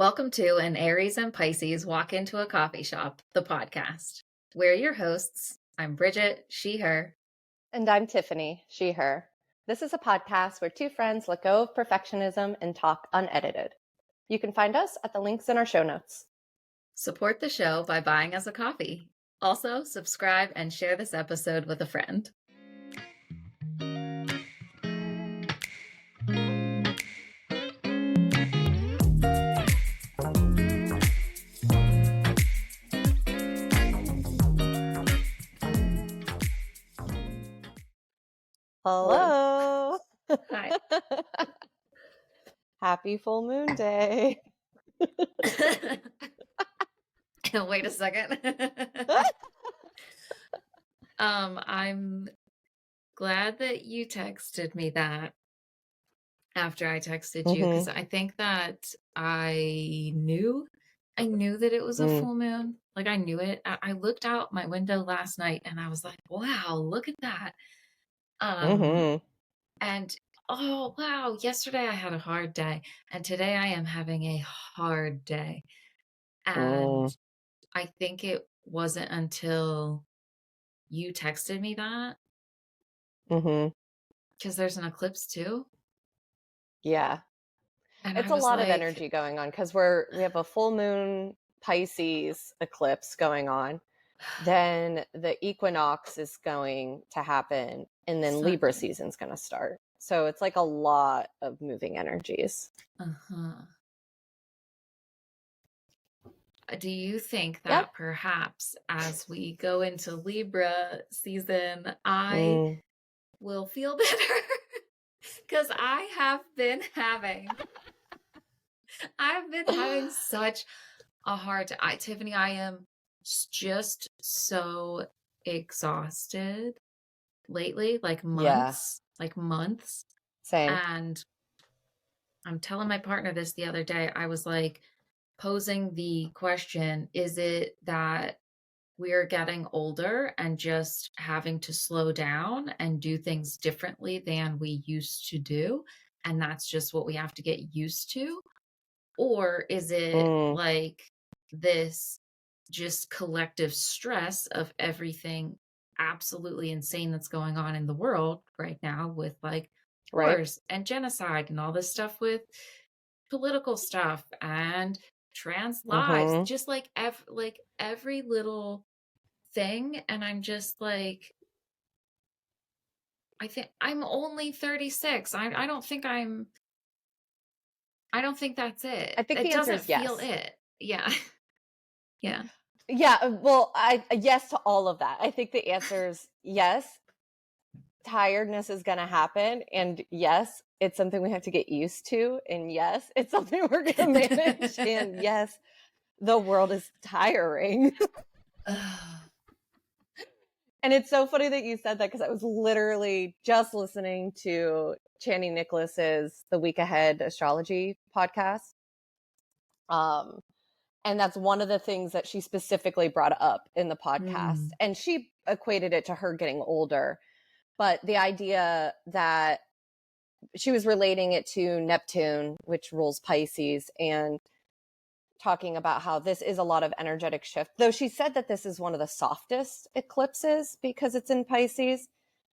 Welcome to An Aries and Pisces Walk Into a Coffee Shop, the podcast. We're your hosts. I'm Bridget, she, her. And I'm Tiffany, she, her. This is a podcast where two friends let go of perfectionism and talk unedited. You can find us at the links in our show notes. Support the show by buying us a coffee. Also, subscribe and share this episode with a friend. Hello. Hi. Happy full moon day. Wait a second. I'm glad that you texted me that after I texted you, because I think that I knew that it was a full moon. Like, I knew it. I looked out my window last night and I was like, wow, look at that. And oh wow, yesterday I had a hard day and today I am having a hard day. And I think it wasn't until you texted me that, because there's an eclipse too. Yeah. And It's I a was lot of like, energy going on because we have a full moon Pisces eclipse going on. Then the equinox is going to happen, and then Libra Sunday. season's going to start. So it's like a lot of moving energies. Do you think that perhaps as we go into Libra season, I will feel better? Because I've been having such a hard time. Tiffany, I am just so exhausted lately, like months. Same. And I'm telling my partner this the other day. I was like posing the question, is it that we're getting older and just having to slow down and do things differently than we used to do? And that's just what we have to get used to? Or is it like this just collective stress of everything absolutely insane that's going on in the world right now with like wars and genocide and all this stuff with political stuff and trans lives, just like every little thing. And I'm just like, I think I'm only 36. I don't think that's it. I think It the answer doesn't is yes. feel it. Yeah. Yeah. Yeah. Well, yes to all of that. I think the answer is yes. Tiredness is going to happen. And yes, it's something we have to get used to. And yes, it's something we're going to manage. And yes, the world is tiring. And it's so funny that you said that because I was literally just listening to Channing Nicholas's The Week Ahead astrology podcast. And that's one of the things that she specifically brought up in the podcast. And she equated it to her getting older. But the idea that she was relating it to Neptune, which rules Pisces, and talking about how this is a lot of energetic shift. Though she said that this is one of the softest eclipses because it's in Pisces.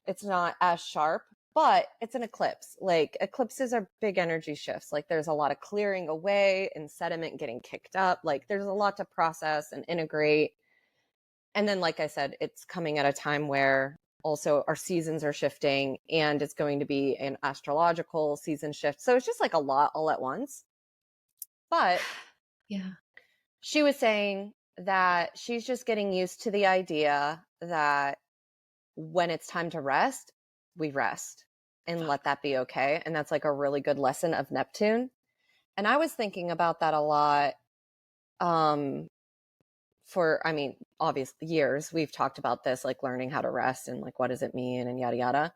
It's not as sharp, but it's an eclipse. Like, eclipses are big energy shifts. Like, there's a lot of clearing away and sediment getting kicked up. Like, there's a lot to process and integrate. And then, like I said, it's coming at a time where also our seasons are shifting and it's going to be an astrological season shift. So it's just like a lot all at once. But yeah, she was saying that she's just getting used to the idea that when it's time to rest, we rest and let that be okay. And that's like a really good lesson of Neptune. And I was thinking about that a lot. Obviously years we've talked about this, like learning how to rest and like, what does it mean and yada, yada.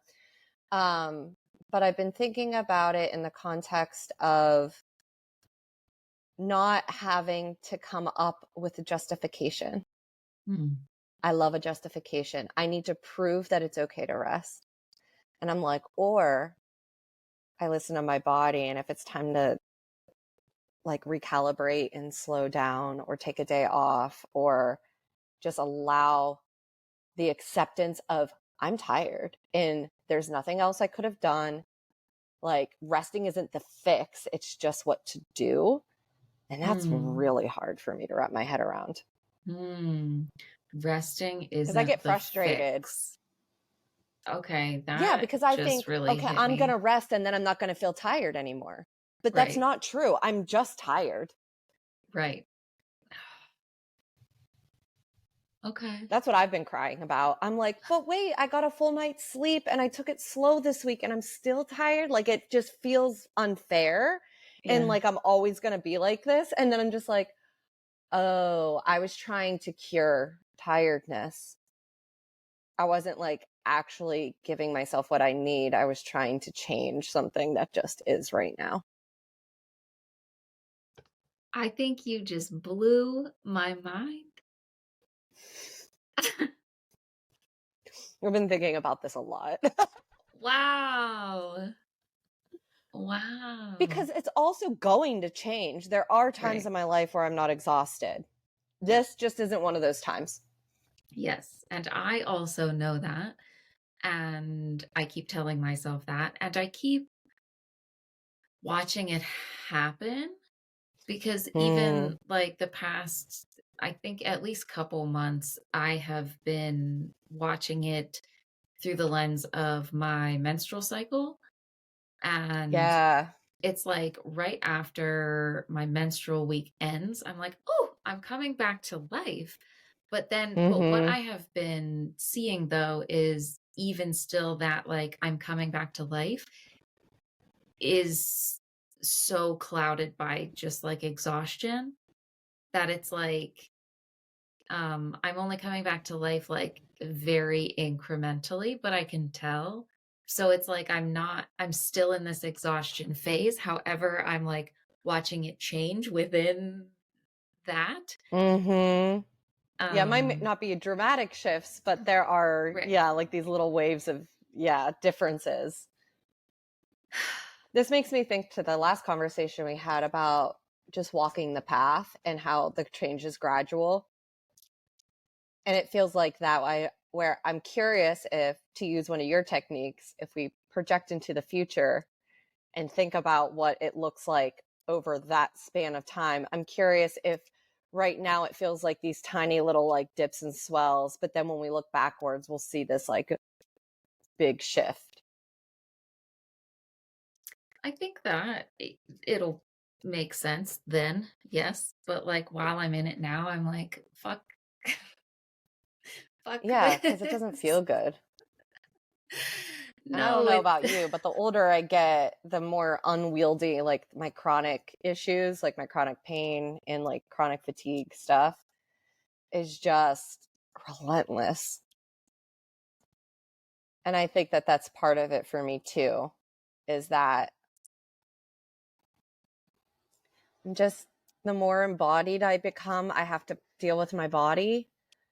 But I've been thinking about it in the context of not having to come up with a justification. I love a justification. I need to prove that it's okay to rest. And I'm like, or I listen to my body, and if it's time to like recalibrate and slow down or take a day off or just allow the acceptance of I'm tired and there's nothing else I could have done. Like resting isn't the fix, it's just what to do. And that's Mm. really hard for me to wrap my head around. Resting Because I isn't get the frustrated. fix. Okay, Yeah, that because I just think, really okay, hit I'm going me. to rest and then I'm not going to feel tired anymore. But that's Right, not true. I'm just tired. right. Okay. That's what I've been crying about. I'm like, but wait, I got a full night's sleep and I took it slow this week and I'm still tired. Like it just feels unfair. And Yeah. like I'm always going to be like this. And then I'm just like, oh, I was trying to cure tiredness. I wasn't like actually giving myself what I need. I was trying to change something that just is right now. I think you just blew my mind. I've been thinking about this a lot. Wow. Wow. Because it's also going to change. There are times Right. in my life where I'm not exhausted. Yeah. This just isn't one of those times. Yes. And I also know that. And I keep telling myself that. And I keep watching it happen because Hmm. even like the past, I think at least couple months, I have been watching it through the lens of my menstrual cycle. And Yeah. it's like right after my menstrual week ends, I'm like, oh, I'm coming back to life. But what Hmm. I have been seeing though is even still that like I'm coming back to life is so clouded by just like exhaustion that it's like I'm only coming back to life like very incrementally, but I can tell. So it's like I'm still in this exhaustion phase. However, I'm like watching it change within that. Hmm. Yeah, it might Um not be dramatic shifts, but there are, right. yeah, like these little waves of, yeah, differences. This makes me think to the last conversation we had about just walking the path and how the change is gradual. And it feels like that way, where I'm curious if, to use one of your techniques, if we project into the future and think about what it looks like over that span of time, I'm curious if right now it feels like these tiny little like dips and swells, but then when we look backwards, we'll see this like big shift. I think that it'll make sense then, yes. But like while I'm in it now, I'm like, fuck Yeah, because it doesn't this. feel good. And I don't No, know it about you, but the older I get, the more unwieldy like my chronic issues, like my chronic pain and like chronic fatigue stuff is just relentless. And I think that that's part of it for me too, is that I'm just, the more embodied I become, I have to deal with my body.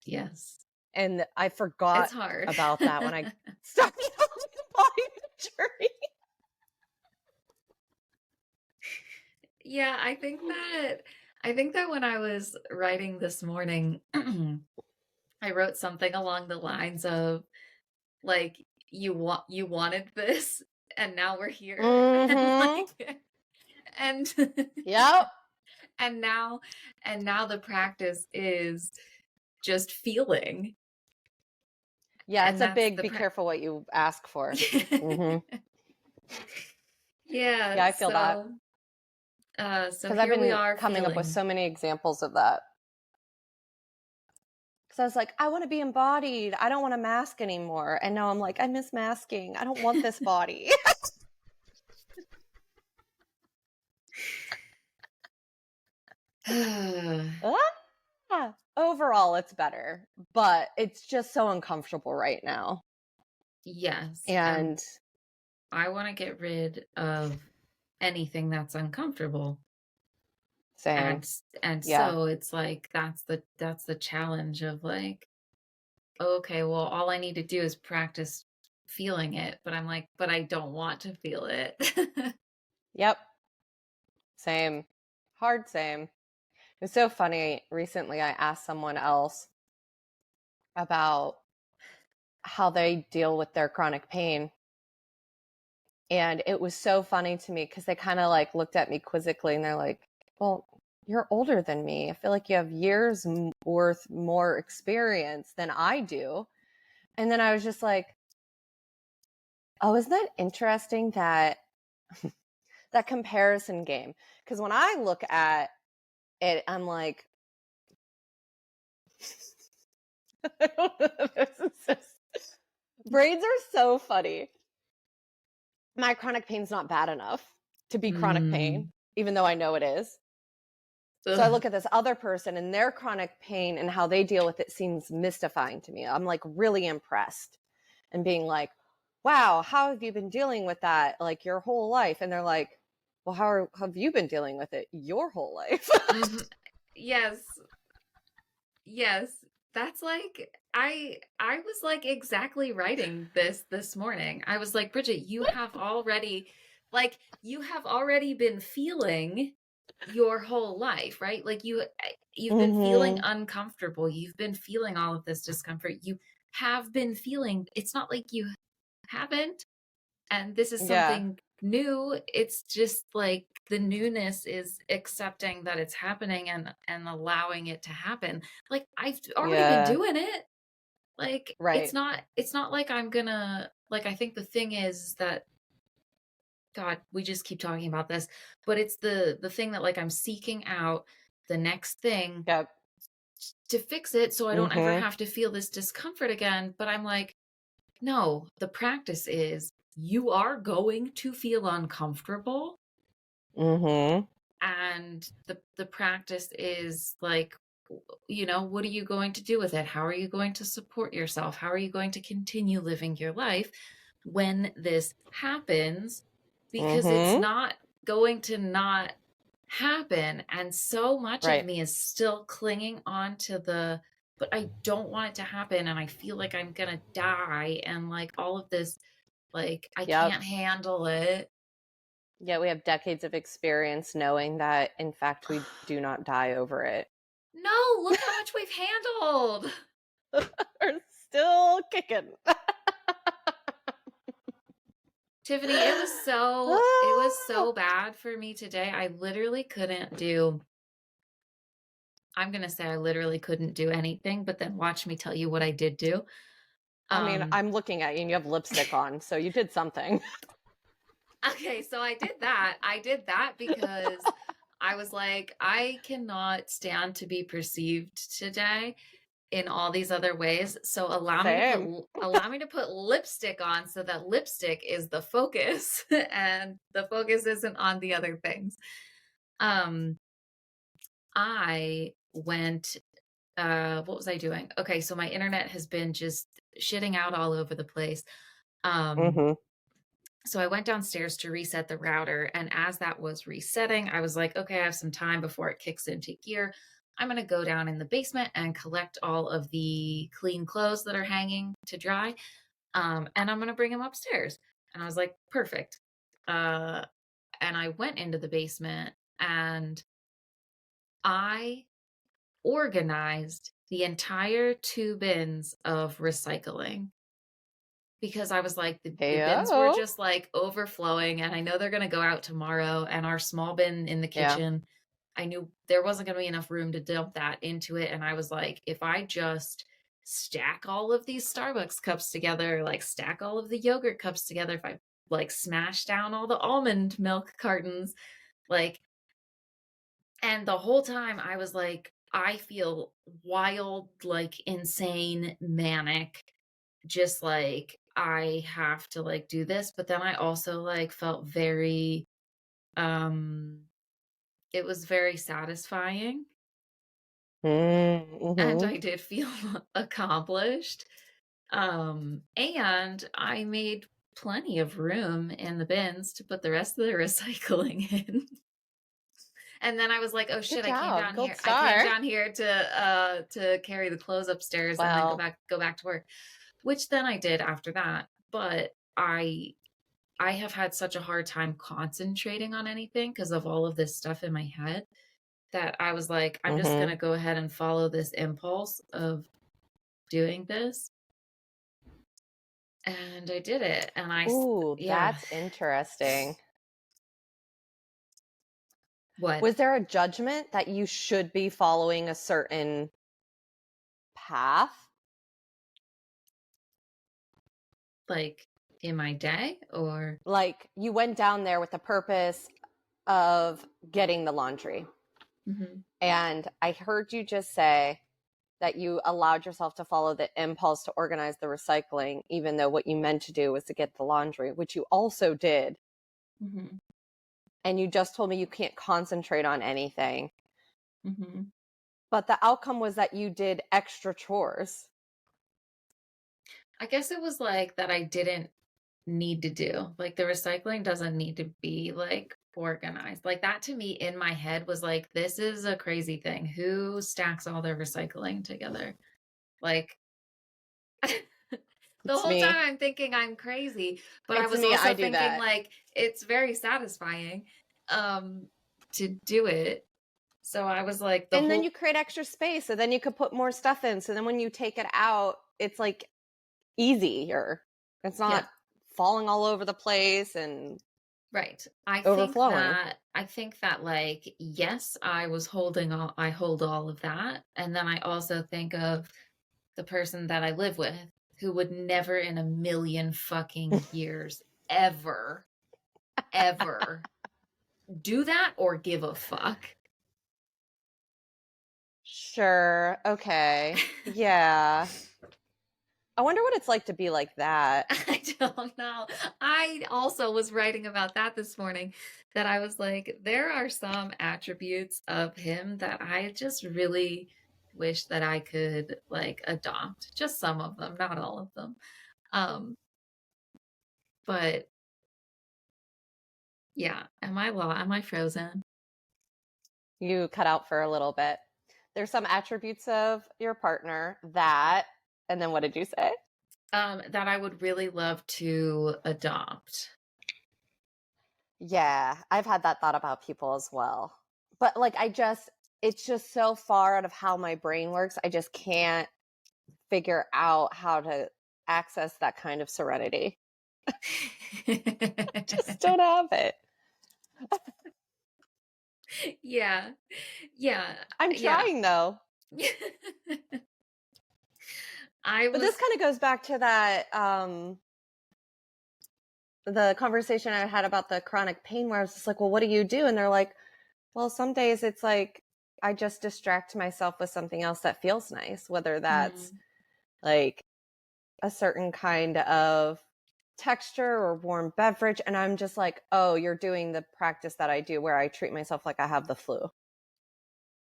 yes. And I It's forgot hard. about that when I started on the embodiment journey. Yeah, I think that when I was writing this morning, I wrote something along the lines of like you wanted this and now we're here and Mm-hmm. like and Yep. and now the practice is just feeling Yeah, it's and a that's big the be careful what you ask for. Mm-hmm. Yeah, Yeah, I feel that. so Because I've here we been are coming up with feeling. so many examples of that. Because I was like, I want to be embodied. I don't want to mask anymore. And now I'm like, I miss masking. I don't want this body. Ah! Overall, it's better, but it's just so uncomfortable right now. Yes, and And I want to get rid of anything that's uncomfortable. same. And Yeah. so it's like that's the challenge of like, okay, well, all I need to do is practice feeling it, but I'm like, but I don't want to feel it. Yep. Same. Hard same. It's so funny. Recently, I asked someone else about how they deal with their chronic pain. And it was so funny to me because they kind of like looked at me quizzically and they're like, well, you're older than me. I feel like you have years worth more experience than I do. And then I was just like, oh, isn't that interesting that that comparison game? Because when I look at it, I'm like, I don't know, this is just, braids are so funny. My chronic pain's not bad enough to be chronic pain, Mm. even though I know it is. So I Ugh. look at this other person and their chronic pain and how they deal with it seems mystifying to me. I'm like really impressed and being like, wow, how have you been dealing with that like your whole life? And they're like, well, have you been dealing with it your whole life? Mhm. Yes. Yes. That's like I was like exactly writing this morning. I was like, Bridget, you have already been feeling your whole life, right? Like you've been feeling Mm-hmm. uncomfortable. You've been feeling all of this discomfort. You have been feeling, it's not like you haven't, and this is Yeah. something new. It's just like the newness is accepting that it's happening and allowing it to happen. Like I've already been Yeah. doing it. Like Right. it's not like I'm gonna, like, I think the thing is that, God, we just keep talking about this, but it's the thing that like I'm seeking out the next thing Yep. to fix it so I don't ever Mm-hmm. have to feel this discomfort again. But I'm like, no, the practice is you are going to feel uncomfortable, Mm-hmm. and the practice is like, what are you going to do with it? How are you going to support yourself? How are you going to continue living your life when this happens? Because it's Mm-hmm. not going to not happen. And so much of Right. me is still clinging on to the, but I don't want it to happen. And I feel like I'm going to die. And like all of this, like, I Yep. can't handle it. Yeah, we have decades of experience knowing that in fact we do not die over it. No, look how much we've handled. We're still kicking. Tiffany, it was so bad for me today. I literally couldn't do, I'm gonna say I literally couldn't do anything, but then watch me tell you what I did do. I mean, Um, I'm looking at you and you have lipstick on, so you did something. okay, so I did that. I did that because I was like, I cannot stand to be perceived today in all these other ways. So Same. allow me to put lipstick on so that lipstick is the focus and the focus isn't on the other things. Um, I went, what was I doing? Okay, so my internet has been just shitting out all over the place. Um, Mhm. so I went downstairs to reset the router, and as that was resetting, I was like, okay, I have some time before it kicks into gear. I'm going to go down in the basement and collect all of the clean clothes that are hanging to dry. And I'm going to bring them upstairs. And I was like, perfect. Uh, and I went into the basement and I organized the entire 2 bins of recycling because I was like, the bins were Heyo. just like overflowing. And I know they're going to go out tomorrow. And our small bin in the Yeah. kitchen, I knew there wasn't going to be enough room to dump that into it. And I was like, if I just stack all of these Starbucks cups together, like stack all of the yogurt cups together, if I like smash down all the almond milk cartons, like, and the whole time I was like, I feel wild, like insane, manic, just like I have to like do this. But then I also like felt very, um, it was very satisfying. And Mhm. I did feel accomplished. And I made plenty of room in the bins to put the rest of the recycling in. And then I was like, oh Good shit, job. Gold I came star. down here to carry the clothes upstairs and then Well, go back to work, which then I did after that. But I have had such a hard time concentrating on anything because of all of this stuff in my head. that I was like, I'm just going Mm-hmm. to go ahead and follow this impulse of doing this. And I did it. And Ooh, yeah. that's interesting. What? Was there a judgment that you should be following a certain path? Like in my day or? Like you went down there with the purpose of getting the laundry. Mhm. And I heard you just say that you allowed yourself to follow the impulse to organize the recycling, even though what you meant to do was to get the laundry, which you also did. Mhm. And you just told me you can't concentrate on anything. Mhm. But the outcome was that you did extra chores. I guess it was like that I didn't need to do. Like the recycling doesn't need to be like organized. Like that to me in my head was like, this is a crazy thing. Who stacks all their recycling together? Like the It's whole time me. I'm thinking I'm crazy, but I It's was me. I also do thinking that. like it's very satisfying to do it. So I was like the And then whole you create extra space. So then you could put more stuff in. So then when you take it out, it's like easier. It's yeah, not falling all over the place and right. overflowing. I think that like yes, I hold all of that. And then I also think of the person that I live with who would never in a million fucking years ever ever do that or give a fuck. Sure. Okay. Yeah. I wonder what it's like to be like that. I don't know. I also was writing about that this morning that I was like, there are some attributes of him that I just really wish that I could like adopt. Just some of them, not all of them. Um, but yeah, am I frozen? You cut out for a little bit. There's some attributes of your partner that, and then what did you say? That I would really love to adopt. Yeah, I've had that thought about people as well. But like, it's just so far out of how my brain works. I just can't figure out how to access that kind of serenity. Just don't have it. Yeah. Yeah. I'm Yeah. trying though. I But this was kind of goes back to that the conversation I had about the chronic pain where I was just like, well, what do you do? And they're like, well, some days it's like I just distract myself with something else that feels nice, whether that's mm, like a certain kind of texture or warm beverage. And I'm just like, oh, you're doing the practice that I do where I treat myself like I have the flu.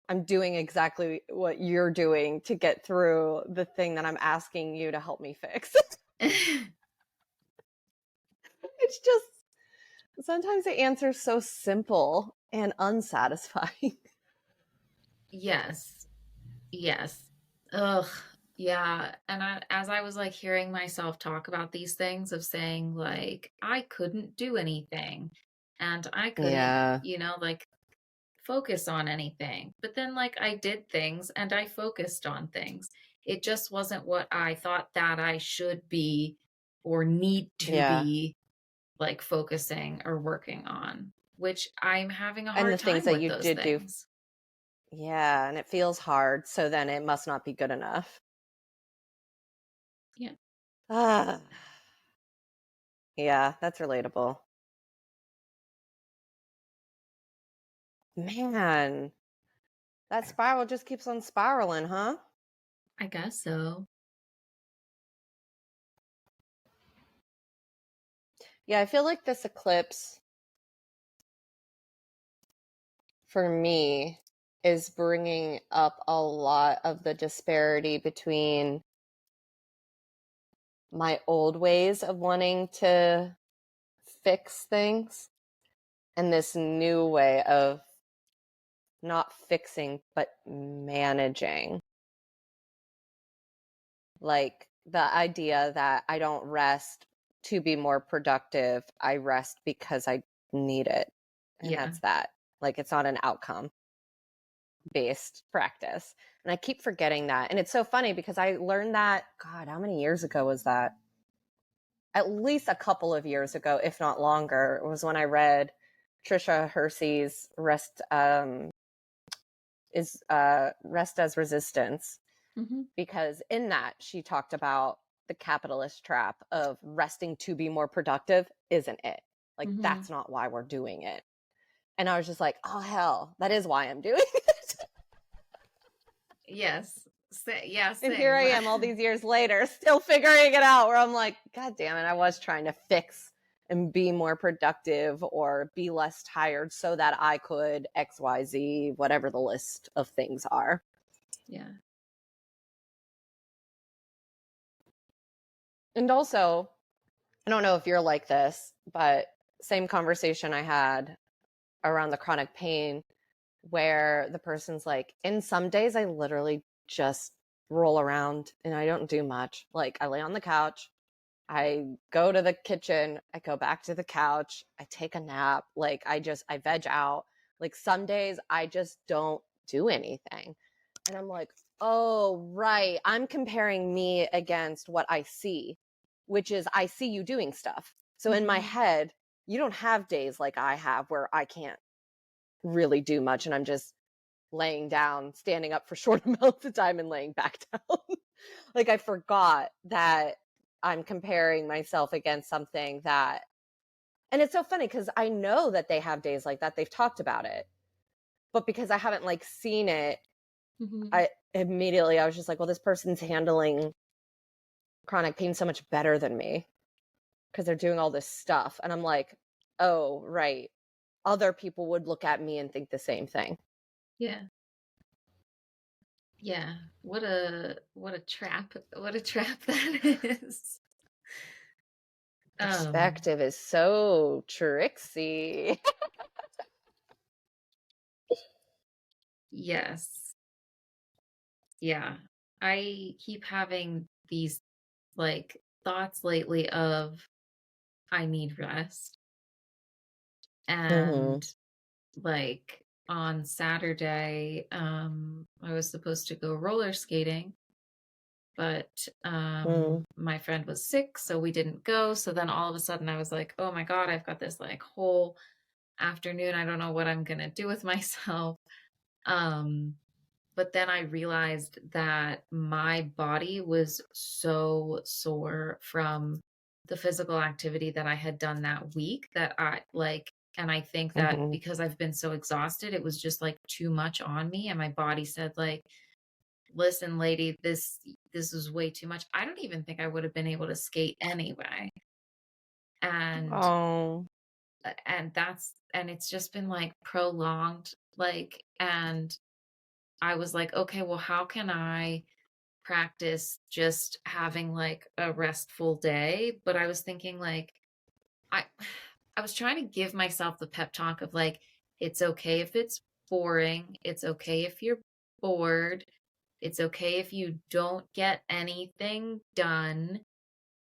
I'm doing exactly what you're doing to get through the thing that I'm asking you to help me fix. It's just sometimes the answer's so simple and unsatisfying. yes. Yes. Ugh. Yeah. And as I was like hearing myself talk about these things of saying like I couldn't do anything and I couldn't, Yeah. like focus on anything. But then like I did things and I focused on things. It just wasn't what I thought that I should be or need to Yeah. be like focusing or working on, which I'm having a And the hard things time that with you those did do, things. yeah, and it feels hard, so then it must not be good enough. Yeah. Ah, yeah, that's relatable. Man, that spiral just keeps on spiraling, huh? I guess so. Yeah, I feel like this eclipse for me is bringing up a lot of the disparity between my old ways of wanting to fix things and this new way of not fixing but managing. Like the idea that I don't rest to be more productive, I rest because I need it. And Yeah. that's that. Like it's not an outcome. based practice. And I keep forgetting that. And it's so funny because I learned that, God, how many years ago was that? At least a couple of years ago, if not longer, was when I read Trisha Hersey's Rest as Resistance, Mm-hmm. because in that she talked about the capitalist trap of resting to be more productive isn't it. Like, Mm-hmm. that's not why we're doing it. And I was just like, oh, hell, that is why I'm doing it. Yes. Yeah, And here I same. am all these years later, still figuring it out, where I'm like, God damn it, I was trying to fix and be more productive or be less tired so that I could XYZ, whatever the list of things are. Yeah. And also, I don't know if you're like this, but same conversation I had around the chronic pain, where the person's like, in some days, I literally just roll around and I don't do much. Like, I lay on the couch, I go to the kitchen, I go back to the couch, I take a nap, like, I veg out. Like, some days I just don't do anything. And I'm like, oh, right. I'm comparing me against what I see, which is I see you doing stuff. So in my Mm-hmm. head, you don't have days like I have where I can't really do much and I'm just laying down, standing up for short amounts of time and laying back down. Like, I forgot that I'm comparing myself against something that, and it's so funny because I know that they have days like that. They've talked about it, but because I haven't like seen it, Mm-hmm. I was just like, well, this person's handling chronic pain so much better than me because they're doing all this stuff. And I'm like, oh, right. Other people would look at me and think the same thing. Yeah. Yeah. What a trap. What a trap that is. Um, Perspective is so tricksy. yes. Yeah. I keep having these like thoughts lately of I need rest. Mm-hmm. And like on Saturday, I was supposed to go roller skating, but my friend was sick, so we didn't go. So then all of a sudden I was like, oh my God, I've got this like whole afternoon. I don't know what I'm gonna do with myself. Um, but then I realized that my body was so sore from the physical activity that I had done that week that I like, and I think that Mm-hmm. because I've been so exhausted, it was just like too much on me. And my body said, like, listen, lady, this is way too much. I don't even think I would have been able to skate anyway. And Oh, and it's just been like prolonged, like, and I was like, okay, well, how can I practice just having like a restful day? But I was thinking like I I was trying to give myself the pep talk of like it's okay if it's boring, it's okay if you're bored, it's okay if you don't get anything done.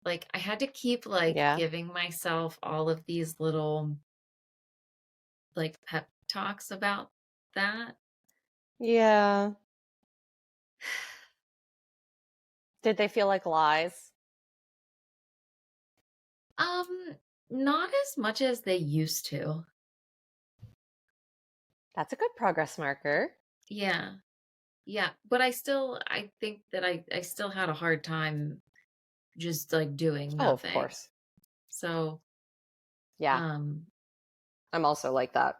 Like I had to keep like yeah. giving myself all of these little like pep talks about that. Yeah. Did they feel like lies? Um, not as much as they used to. That's a good progress marker. Yeah. Yeah, but I think that I still had a hard time just like doing Oh, of nothing. course. So, Yeah. um, I'm also like that.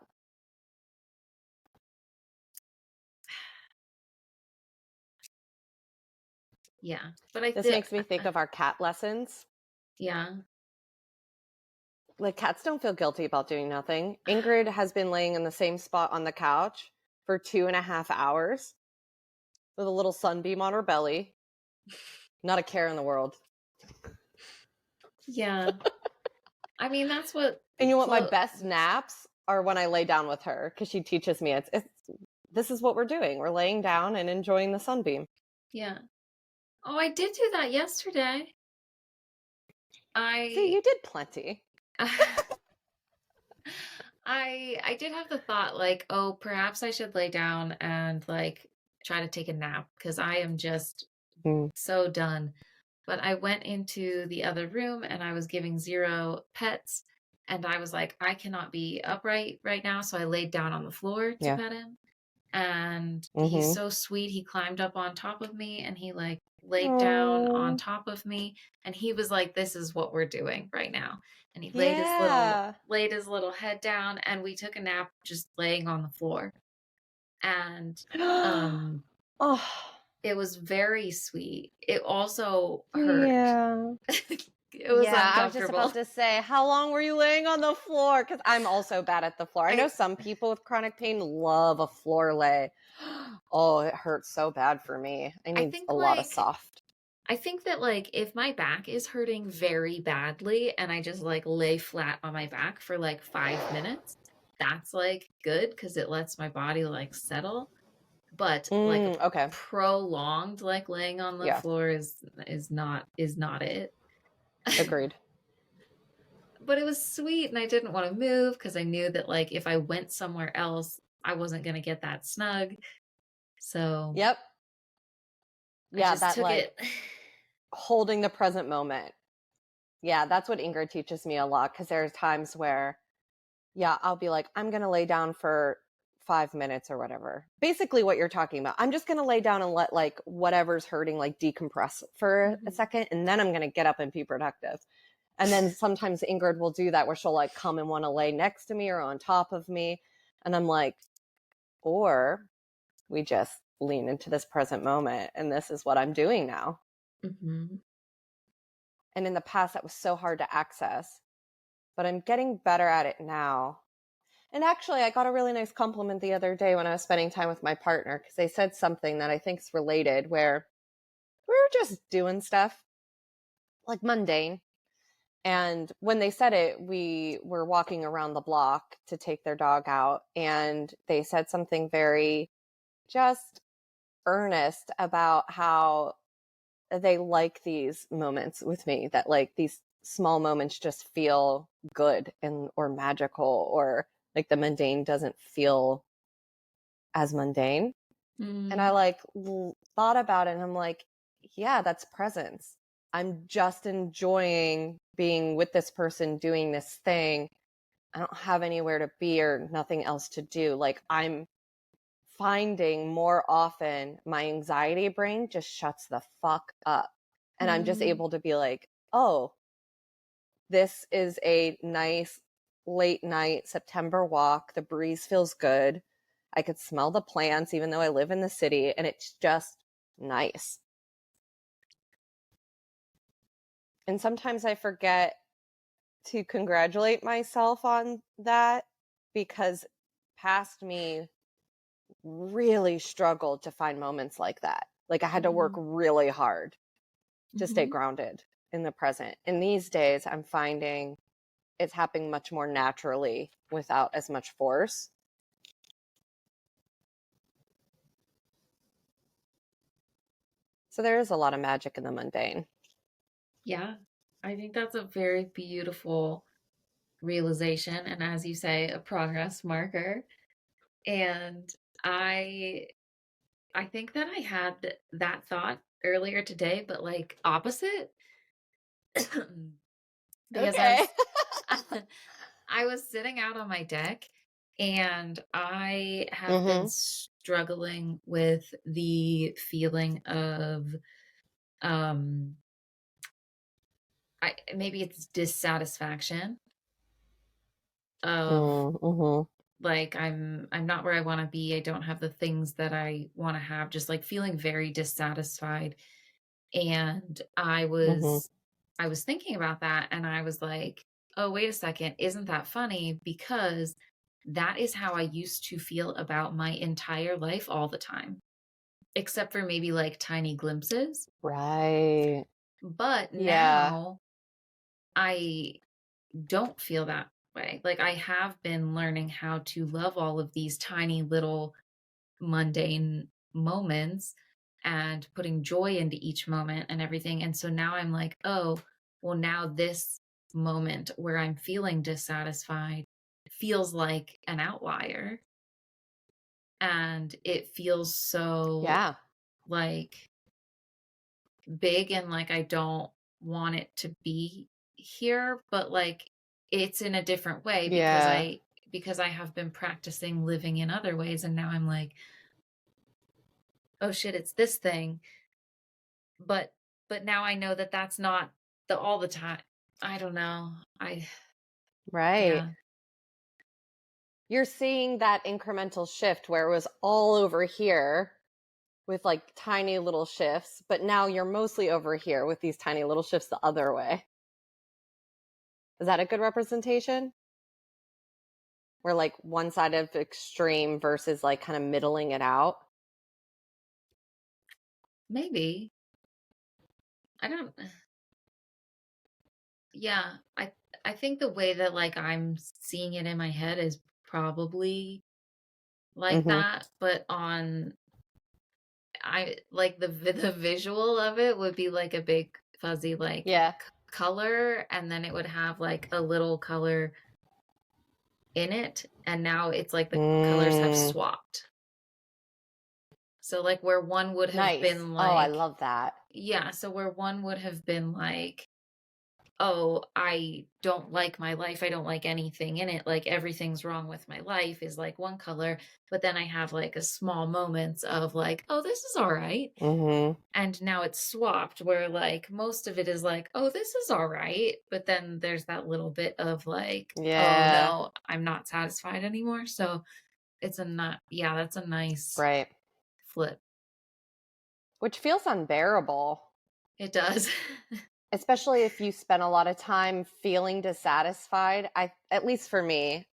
yeah. But I This think makes me think of our cat lessons. yeah. Like, cats don't feel guilty about doing nothing. Ingrid has been laying in the same spot on the couch for 2.5 hours with a little sunbeam on her belly. Not a care in the world. Yeah. I mean, that's what And you know what? My clo best naps are when I lay down with her because she teaches me it's this is what we're doing. We're laying down and enjoying the sunbeam. yeah. Oh, I did do that yesterday. See, I you did plenty. I did have the thought like, oh, perhaps I should lay down and like try to take a nap because I am just Mm, so done. But I went into the other room and I was giving Zero pets. And I was like, I cannot be upright right now. So I laid down on the floor to yeah. pet him. And he's Mm-hmm. so sweet. He climbed up on top of me and he like laid down on Oh, top of me. And he was like, this is what we're doing right now. And he yeah. laid his little head down and we took a nap just laying on the floor. And um Oh, it was very sweet. It also hurt. yeah. It was Yeah, I was just uncomfortable. about to say, how long were you laying on the floor? Because I'm also bad at the floor. I know I some people with chronic pain love a floor lay. Oh, it hurts so bad for me. I I need a think lot of like soft. I think that like if my back is hurting very badly and I just like lay flat on my back for like 5 minutes, that's like good because it lets my body like settle. But like a Okay. prolonged like laying on the Yeah, floor is not it. agreed. But it was sweet and I didn't want to move because I knew that like if I went somewhere else, I wasn't gonna get that snug. So Yep. I Yeah, just that took like it. holding the present moment. Yeah, that's what Ingrid teaches me a lot because there's times where, yeah, I'll be like, I'm going to lay down for 5 minutes or whatever. Basically, what you're talking about. I'm just going to lay down and let like whatever's hurting like decompress for a Mhm. second. And then I'm going to get up and be productive. And then sometimes Ingrid will do that where she'll like come and want to lay next to me or on top of me. And I'm like, or we just lean into this present moment. And this is what I'm doing now. Mhm. And in the past, that was so hard to access, but I'm getting better at it now. And actually, I got a really nice compliment the other day when I was spending time with my partner because they said something that I think is related where we were just doing stuff like mundane. And when they said it, we were walking around the block to take their dog out. And they said something very just earnest about how they like these moments with me, that like these small moments just feel good and or magical, or like the mundane doesn't feel as mundane. And I Mm. like thought about it and I'm like, yeah, that's presence. I'm just enjoying being with this person doing this thing. I don't have anywhere to be or nothing else to do. Like I'm finding more often my anxiety brain just shuts the fuck up. And I'm just Mm. able to be like, oh, this is a nice late night September walk. The breeze feels good. I could smell the plants even though I live in the city, and it's just nice. And sometimes I forget to congratulate myself on that because past me really struggled to find moments like that. Like I had to work Mm. really hard to stay Mhm. grounded in the present. And these days, I'm finding it's happening much more naturally without as much force. So there is a lot of magic in the mundane. Yeah. I think that's a very beautiful realization and as you say, a progress marker. And I I think that I had that thought earlier today, but like opposite because Okay. I was sitting out on my deck and I have been Mm-hmm. struggling with the feeling of um maybe it's dissatisfaction of Mm-hmm. like I'm not where I want to be. I don't have the things that I want to have, just like feeling very dissatisfied. And Mm-hmm. I was thinking about that and I was like, "Oh, wait a second. Isn't that funny because that is how I used to feel about my entire life all the time, except for maybe like tiny glimpses. Right. But Yeah. now I don't feel that way. Like I have been learning how to love all of these tiny little mundane moments and putting joy into each moment and everything. And so now I'm like, oh, well, now this moment where I'm feeling dissatisfied feels like an outlier, and it feels so Yeah. like big, and like I don't want it to be here, but like it's in a different way Yeah. because I have been practicing living in other ways, and now I'm like, oh shit, it's this thing. But now I know that that's not the all the time. I don't know. I Right. Yeah. You're seeing that incremental shift where it was all over here with like tiny little shifts, but now you're mostly over here with these tiny little shifts the other way. Is that a good representation? Where like one side of extreme versus like kind of middling it out? Maybe. I don't Yeah, I think the way that like I'm seeing it in my head is probably like Mm-hmm. that, but on I like the visual of it would be like a big fuzzy like Yeah. color, and then it would have like a little color in it, and now it's like the colors have Mm, swapped. So like where one would have nice. been Oh, I like, love that. yeah, so where one would have been like, oh, I don't like my life. I don't like anything in it. Like everything's wrong with my life is like one color. But then I have like a small moments of like, oh, this is all right. Mm-hmm. And now it's swapped where like most of it is like, oh, this is all right. But then there's that little bit of like, oh Yeah. no, I'm not satisfied anymore. So it's a not, yeah, that's a nice Right. flip. Which feels unbearable, It does. especially if you spend a lot of time feeling dissatisfied. I, at least for me,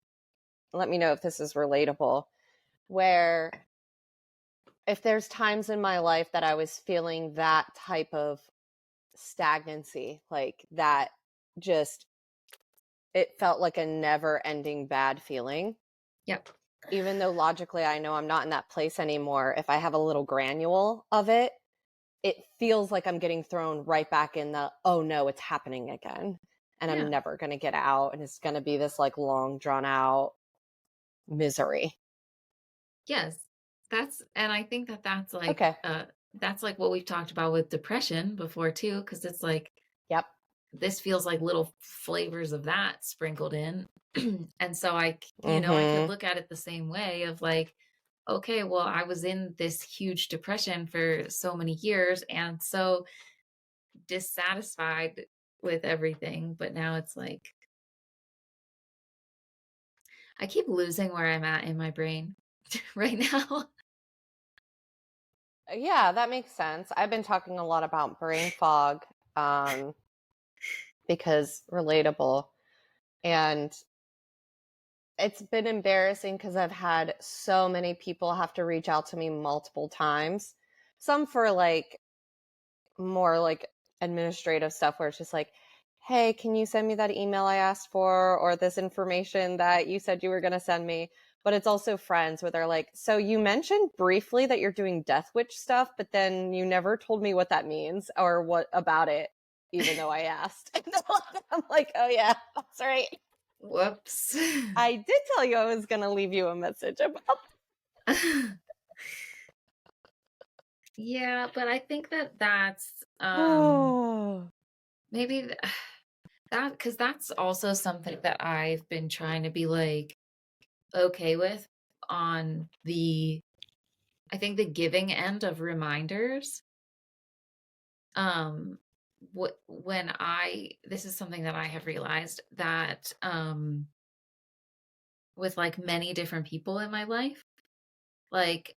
let me know if this is relatable, where if there's times in my life that I was feeling that type of stagnancy, like that, just it felt like a never ending bad feeling. Yep. Even though logically I know I'm not in that place anymore, if I have a little granule of it, it feels like I'm getting thrown right back in the, oh no, it's happening again. And I'm Yeah. never going to get out. And it's going to be this like long drawn out misery. Yes. And I think that Okay. that's like what we've talked about with depression before too, because it's like Yep. this feels like little flavors of that sprinkled in. And so I could Mm-hmm. look at it the same way of like, okay, well, I was in this huge depression for so many years and so dissatisfied with everything, but now it's like I keep losing where I'm at in my brain right now. Yeah, that makes sense. I've been talking a lot about brain fog um, because relatable. And it's been embarrassing because I've had so many people have to reach out to me multiple times. Some for like more like administrative stuff where it's just like, hey, can you send me that email I asked for or this information that you said you were going to send me? But it's also friends where they're like, so you mentioned briefly that you're doing Death Witch stuff, but then you never told me what that means or what about it, even though I asked. And I'm like, oh yeah, that's right. Whoops. I did tell you I was going to leave you a message about. Yeah, but I think that that's Oh. maybe that because that's also something that I've been trying to be like okay with on the I think the giving end of reminders. Um when I this is something that I have realized that with like many different people in my life, like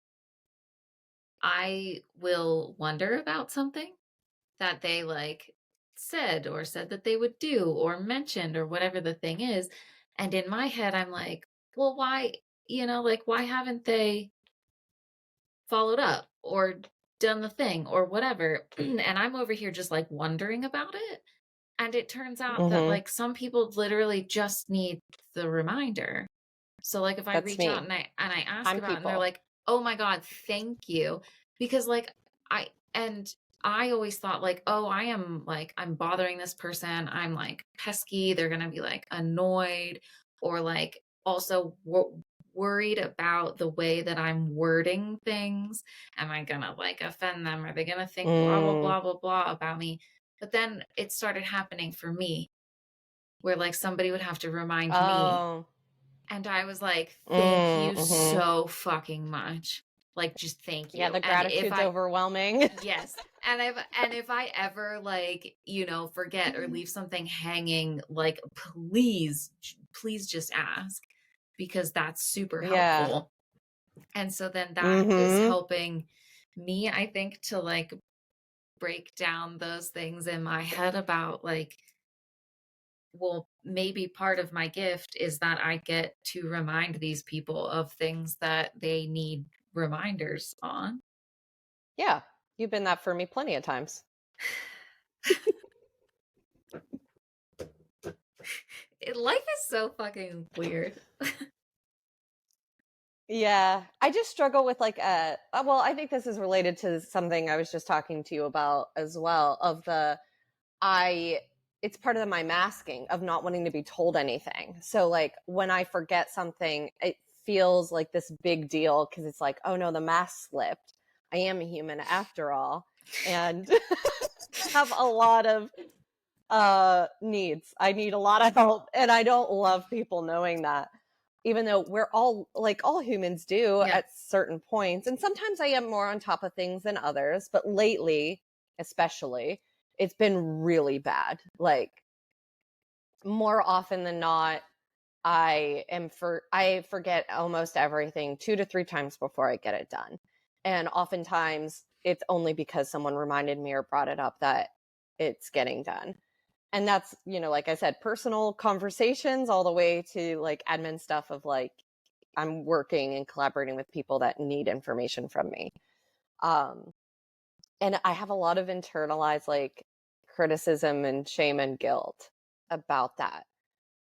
I will wonder about something that they like said that they would do or mentioned or whatever the thing is. And in my head, I'm like, well, why, like, why haven't they followed up or done the thing or whatever? And I'm over here just like wondering about it. And it turns out that Mm-hmm. like some people literally just need the reminder. So like if I That's reach out me. and I ask I'm about it and they're people. like, "Oh my god, thank you." Because like I and I always thought like, "Oh, I'm bothering this person. I'm like pesky. They're going to be like annoyed or like also worried about the way that I'm wording things. Am I gonna like offend them? Are they gonna think blah blah Mm. blah blah blah about me? But then it started happening for me where like somebody would have to remind me, Oh. and I was like, thank you Mm-hmm. so fucking much. Like, just thank Yeah, you. the And if gratitude's I, overwhelming. yes. And if I ever like, forget or leave something hanging, like please just ask, because that's super Yeah. helpful. And so then that is Mm-hmm. helping me, I think, to like break down those things in my head about like, well, maybe part of my gift is that I get to remind these people of things that they need reminders on. Yeah. You've been that for me plenty of times. Life is so fucking weird. Yeah. I just struggle with like well, I think this is related to something I was just talking to you about as well, of the I it's part of my masking of not wanting to be told anything. So like when I forget something, it feels like this big deal because it's like, oh no, the mask slipped. I am a human after all. And have a lot of needs. I need a lot of help, and I don't love people knowing that. Even though we're all like all humans do Yeah. at certain points, and sometimes I am more on top of things than others, but lately, especially, it's been really bad. Like more often than not, I forget almost everything 2 to 3 times before I get it done. And oftentimes it's only because someone reminded me or brought it up that it's getting done. And that's, like I said, personal conversations all the way to like admin stuff of like I'm working and collaborating with people that need information from me. Um, and I have a lot of internalized like criticism and shame and guilt about that.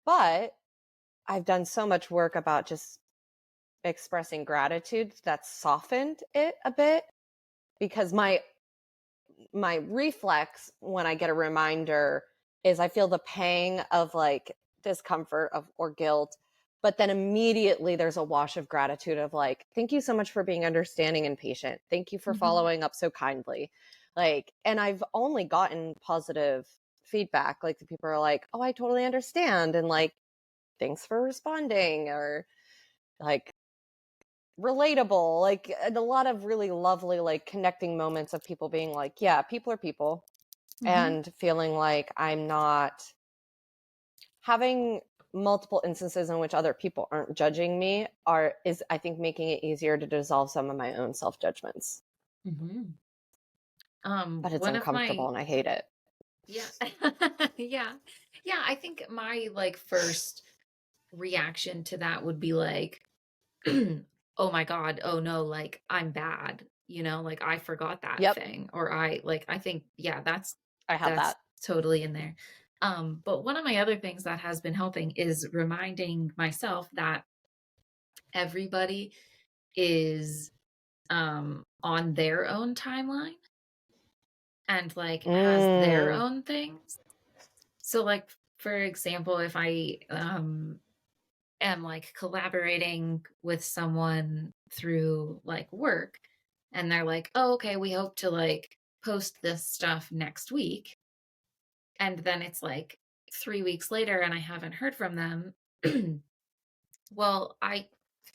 But I've done so much work about just expressing gratitude that's softened it a bit, because my reflex when I get a reminder is I feel the pang of like discomfort of or guilt, but then immediately there's a wash of gratitude of like, thank you so much for being understanding and patient. Thank you for Mhm. following up so kindly. Like, and I've only gotten positive feedback. Like the people are like, oh, I totally understand. And like, thanks for responding, or like relatable, like a lot of really lovely like connecting moments of people being like, yeah, people are people, Mhm. and feeling like I'm not having multiple instances in which other people aren't judging me is I think making it easier to dissolve some of my own self-judgments. Mhm. But it's One of uncomfortable my and I hate it. Yeah. Yeah. Yeah, I think my like first reaction to that would be like, oh my God, oh no, like I'm bad, like I forgot that Yep, thing. Or I think, yeah, that's I have that's that. totally in there. But one of my other things that has been helping is reminding myself that everybody is on their own timeline and like has their Mm. own things. So like for example, if I am like collaborating with someone through like work, and they're like, oh, okay, we hope to like post this stuff next week. And then it's like 3 weeks later and I haven't heard from them. Well, I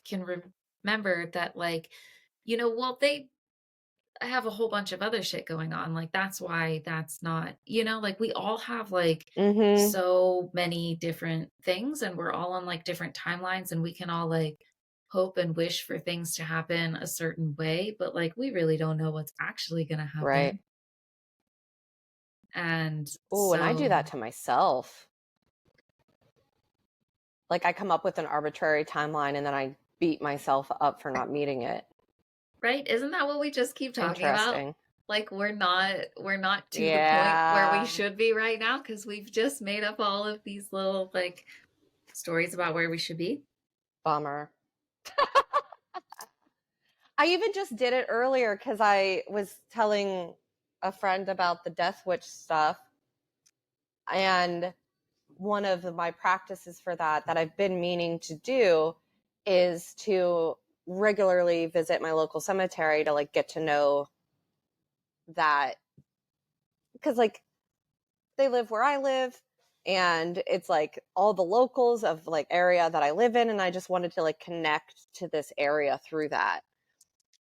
can remember that, like, well, they have a whole bunch of other shit going on. Like, that's why that's not, like we all have like Mm-hmm. so many different things, and we're all on like different timelines, and we can all like hope and wish for things to happen a certain way, but like we really don't know what's actually going to Right. happen. And Oh, and I do that so, to myself. Like I come up with an arbitrary timeline and then I beat myself up for not meeting it. right? Isn't that what we just keep talking about? Interesting. Like we're not to the point where we Yeah. should be right now, because we've just made up all of these little like stories about where we should be. Bummer. I even just did it earlier because I was telling a friend about the Death Witch stuff. And one of my practices for that I've been meaning to do is to regularly visit my local cemetery to like get to know that, because like they live where I live, and it's like all the locals of like area that I live in, and I just wanted to like connect to this area through that.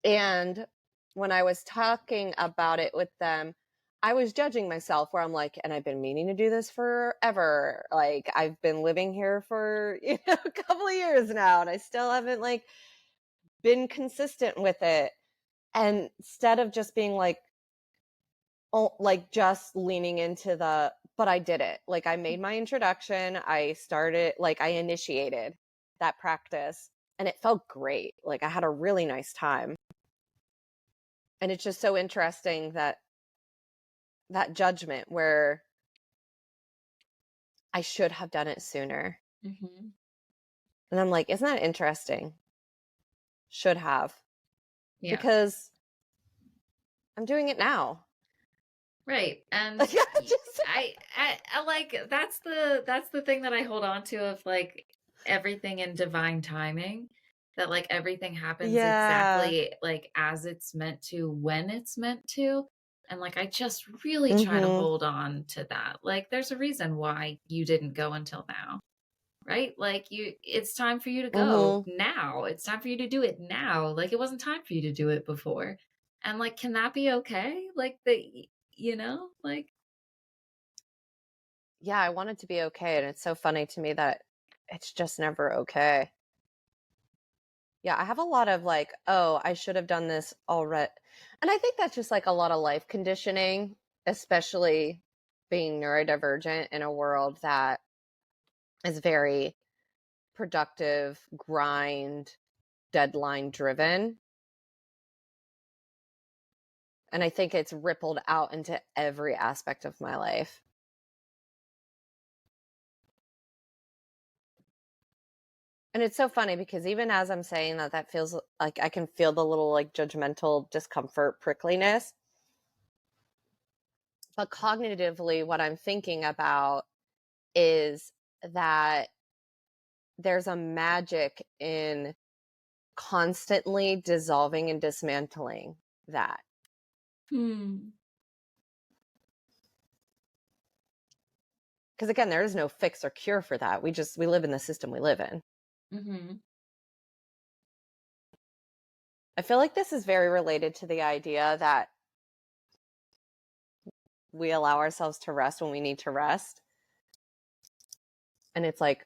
And when I was talking about it with them, I was judging myself where I'm like, and I've been meaning to do this forever. Like I've been living here for, a couple of years now, and I still haven't like been consistent with it. And instead of just being like, oh, like just leaning into but I did it. Like I made my introduction. I started, like I initiated that practice, and it felt great. Like I had a really nice time. And it's just so interesting that judgment where I should have done it sooner. Mm-hmm. And I'm like, isn't that interesting? Should have. Yeah. Because I'm doing it now. Right. And Like, I like that's the thing that I hold on to of like everything in divine timing, that like everything happens yeah. exactly like as it's meant to, when it's meant to. And like I just really try to Mm-hmm. hold on to that. Like there's a reason why you didn't go until now. Right? Like it's time for you to go Mm-hmm. now. It's time for you to do it now. Like it wasn't time for you to do it before. And like can that be okay? Like like Yeah, I want it to be okay. And it's so funny to me that it's just never okay. Yeah, I have a lot of like, oh, I should have done this already. And I think that's just like a lot of life conditioning, especially being neurodivergent in a world that is very productive, grind, deadline driven. And I think it's rippled out into every aspect of my life. And it's so funny because even as I'm saying that, that feels like I can feel the little like judgmental discomfort, prickliness. But cognitively, what I'm thinking about is that there's a magic in constantly dissolving and dismantling that. hmm. Because again, there is no fix or cure for that. We live in the system we live in. Mhm. I feel like this is very related to the idea that we allow ourselves to rest when we need to rest. And it's like,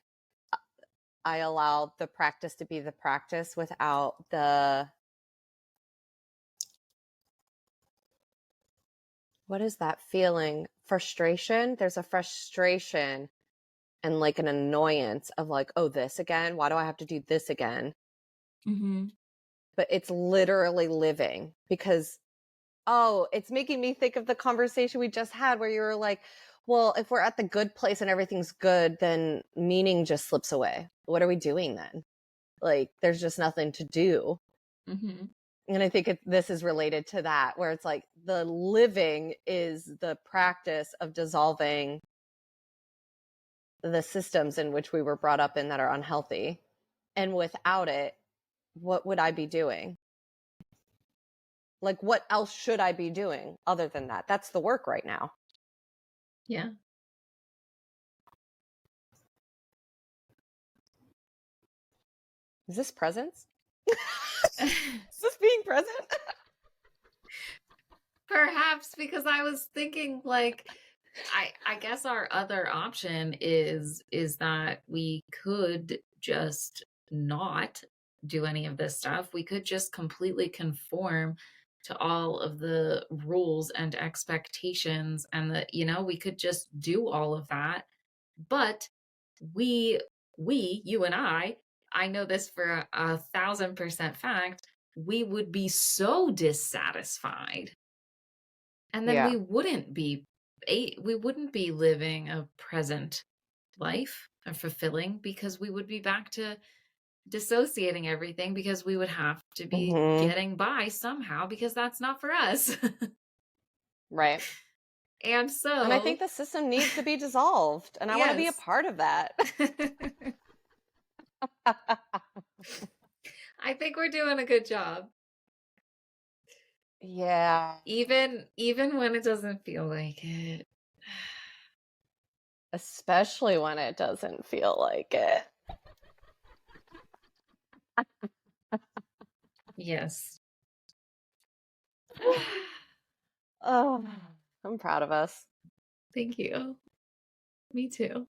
I allow the practice to be the practice without what is that feeling? Frustration. There's a frustration and like an annoyance of like, oh, this again? Why do I have to do this again? Mhm. But it's literally living because, oh, it's making me think of the conversation we just had where you were like, well, if we're at the good place and everything's good, then meaning just slips away. What are we doing then? Like, there's just nothing to do. Mhm. And I think this is related to that, where it's like the living is the practice of dissolving the systems in which we were brought up in that are unhealthy. And without it, what would I be doing? Like, what else should I be doing other than that? That's the work right now. Yeah. Is this presence? Is this being present? Perhaps because I was thinking like I guess our other option is that we could just not do any of this stuff. We could just completely conform to all of the rules and expectations, and we could just do all of that. But we you and I know this for 1,000% fact, we would be so dissatisfied, and then Yeah. we wouldn't be living a present life, a fulfilling, because we would be back to dissociating everything, because we would have to be Mm-hmm. getting by somehow, because that's not for us. Right. And And I think so, the system needs to be dissolved, and I want to be a yes. part of that. I think we're doing a good job. Yeah. Even when it doesn't feel like it. Especially when it doesn't feel like it. Yes. Oh, I'm proud of us. Thank you. Me too.